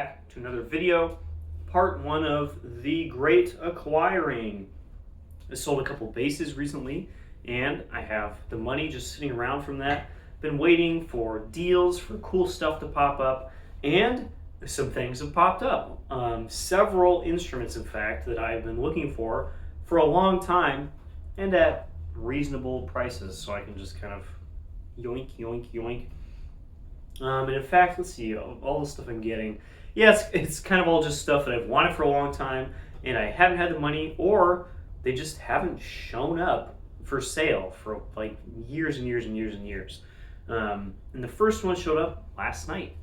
back to another video, part one of the great acquiring. I sold a couple bases recently, and I have the money just sitting around from that. Been waiting for deals, for cool stuff to pop up, and some things have popped up. Several instruments, in fact, that I've been looking for a long time, and at reasonable prices, so I can just kind of yoink, yoink, yoink. And in fact, let's see, all the stuff I'm getting. Yeah, it's kind of all just stuff that I've wanted for a long time, and I haven't had the money, or they just haven't shown up for sale for like years and years and years and years. And the first one showed up last night,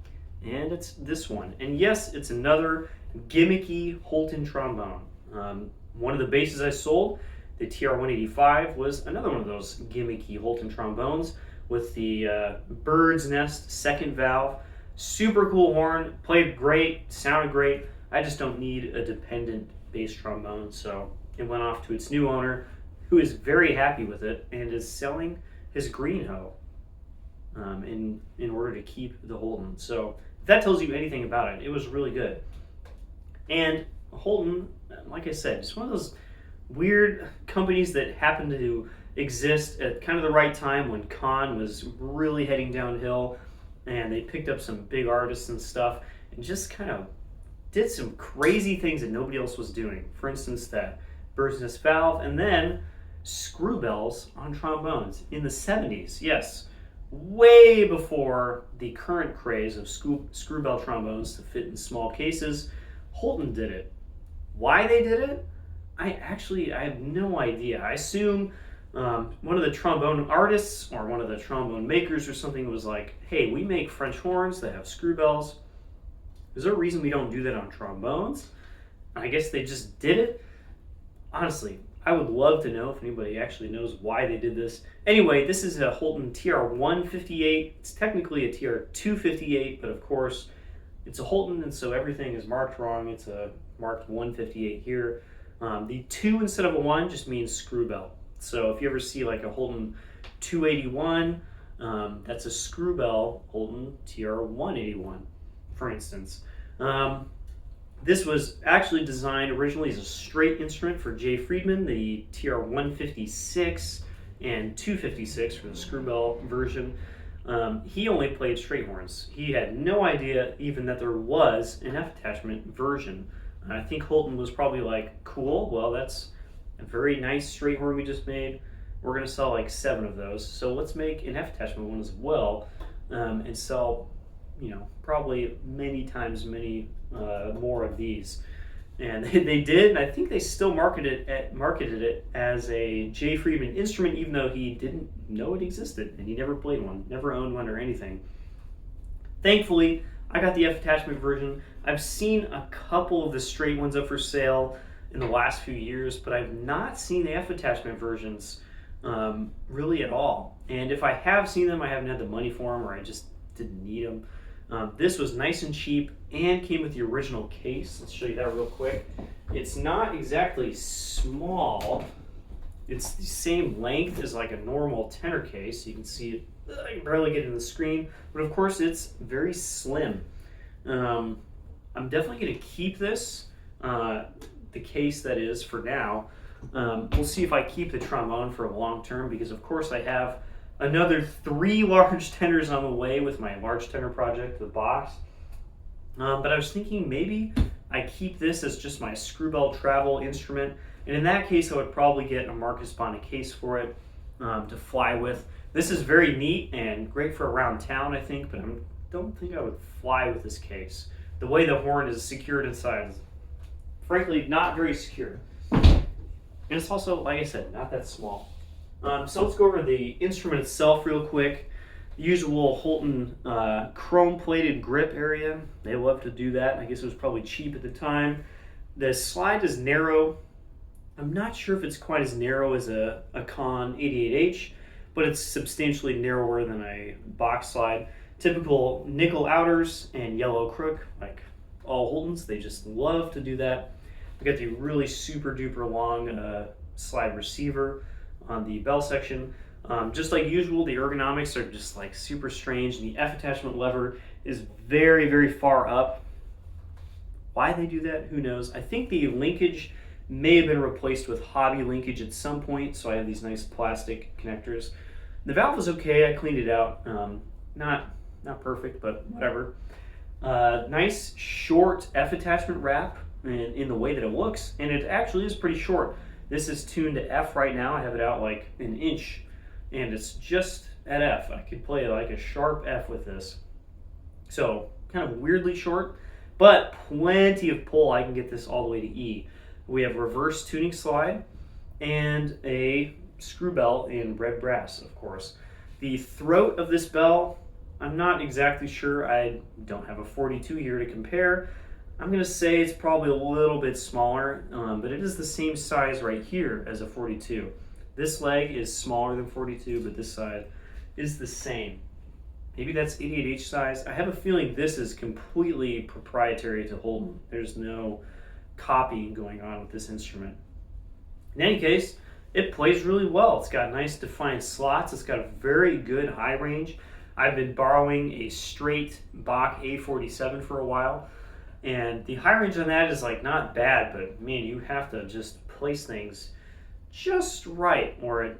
and it's this one. And yes, it's another gimmicky Holton trombone. One of the bases I sold, the TR-185, was another one of those gimmicky Holton trombones with the bird's nest second valve. Super cool horn, played great, sounded great. I just don't need a dependent bass trombone, so it went off to its new owner, who is very happy with it and is selling his green hoe in order to keep the Holton. So if that tells you anything about it, it was really good. And Holton, like I said, it's one of those weird companies that happen to exist at kind of the right time when Con was really heading downhill, and they picked up some big artists and stuff and just kind of did some crazy things that nobody else was doing. For instance, that bird's nest valve, and then screw bells on trombones in the 70s. Yes, way before the current craze of screw bell trombones to fit in small cases. Holton did it. Why they did it? I have no idea. I assume one of the trombone artists or one of the trombone makers or something was like, hey, we make French horns that have screw bells. Is there a reason we don't do that on trombones? I guess they just did it. Honestly, I would love to know if anybody actually knows why they did this. Anyway, this is a Holton TR-158. It's technically a TR-258, but of course it's a Holton, and so everything is marked wrong. It's a marked 158 here. The 2 instead of a 1 just means screw bell. So if you ever see like a Holton 281, that's a screw bell Holton TR-181, for instance. This was actually designed originally as a straight instrument for Jay Friedman, the TR-156 and 256 for the screw bell version. He only played straight horns. He had no idea even that there was an F attachment version. I think Holton was probably like, cool, well, that's a very nice straight horn we just made. We're going to sell like 7 of those, so let's make an F attachment one as well, and sell, probably many times more of these. And they did, and I think they still marketed it as a Jay Friedman instrument, even though he didn't know it existed, and he never played one, never owned one or anything. Thankfully, I got the F attachment version. I've seen a couple of the straight ones up for sale in the last few years, but I've not seen the F attachment versions really at all. And if I have seen them, I haven't had the money for them, or I just didn't need them. This was nice and cheap and came with the original case. Let's show you that real quick. It's not exactly small. It's the same length as like a normal tenor case. You can see it, I can barely get it in the screen, but of course it's very slim. I'm definitely going to keep this, the case that is, for now. We'll see if I keep the trombone for a long term, because of course I have another 3 large tenors on the way with my large tenor project, the box. But I was thinking maybe I keep this as just my screw bell travel instrument, and in that case I would probably get a Marcus Bonnet case for it to fly with. This is very neat and great for around town, I think, but I don't think I would fly with this case. The way the horn is secured inside is frankly not very secure. And it's also, like I said, not that small. So let's go over the instrument itself real quick. The usual Holton chrome-plated grip area. They love to do that. I guess it was probably cheap at the time. The slide is narrow. I'm not sure if it's quite as narrow as a Con 88H, but it's substantially narrower than a box slide. Typical nickel outers and yellow crook, like all Holtons. They just love to do that. We got the really super duper long slide receiver on the bell section. Just like usual, the ergonomics are just like super strange, and the F attachment lever is very, very far up. Why they do that, who knows? I think the linkage may have been replaced with hobby linkage at some point, so I have these nice plastic connectors. The valve is okay. I cleaned it out. Not perfect, but whatever. Nice short F attachment wrap in the way that it looks, and it actually is pretty short. This is tuned to F right now. I have it out like an inch, and it's just at F. I could play like a sharp F with this. So kind of weirdly short, but plenty of pull. I can get this all the way to E. We have reverse tuning slide and a screw bell in red brass, of course. The throat of this bell, I'm not exactly sure. I don't have a 42 here to compare. I'm going to say it's probably a little bit smaller, but it is the same size right here as a 42. This leg is smaller than 42, but this side is the same. Maybe that's 88H size. I have a feeling this is completely proprietary to Holton. There's no copying going on with this instrument. In any case, it plays really well. It's got nice defined slots. It's got a very good high range. I've been borrowing a straight Bach A47 for a while, and the high range on that is like not bad, but man, you have to just place things just right, or it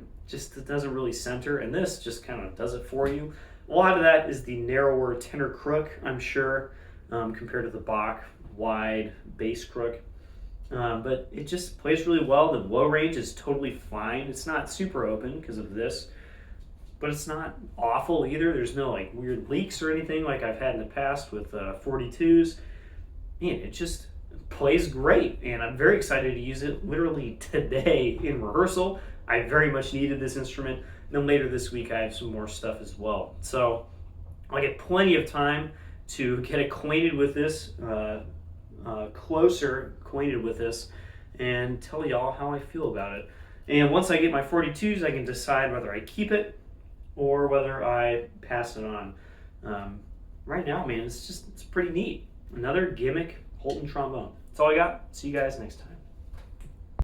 doesn't really center, and this just kind of does it for you. A lot of that is the narrower tenor crook, I'm sure, compared to the Bach wide bass crook. But it just plays really well. The low range is totally fine. It's not super open because of this, but it's not awful either. There's no like weird leaks or anything like I've had in the past with 42s. Man, it just plays great, and I'm very excited to use it literally today in rehearsal. I very much needed this instrument. And then later this week, I have some more stuff as well. So I get plenty of time to get acquainted with this, closer acquainted with this, and tell y'all how I feel about it. And once I get my 42s, I can decide whether I keep it or whether I pass it on. Right now, man, it's pretty neat. Another Gimmick Holton trombone. That's all I got. See you guys next time.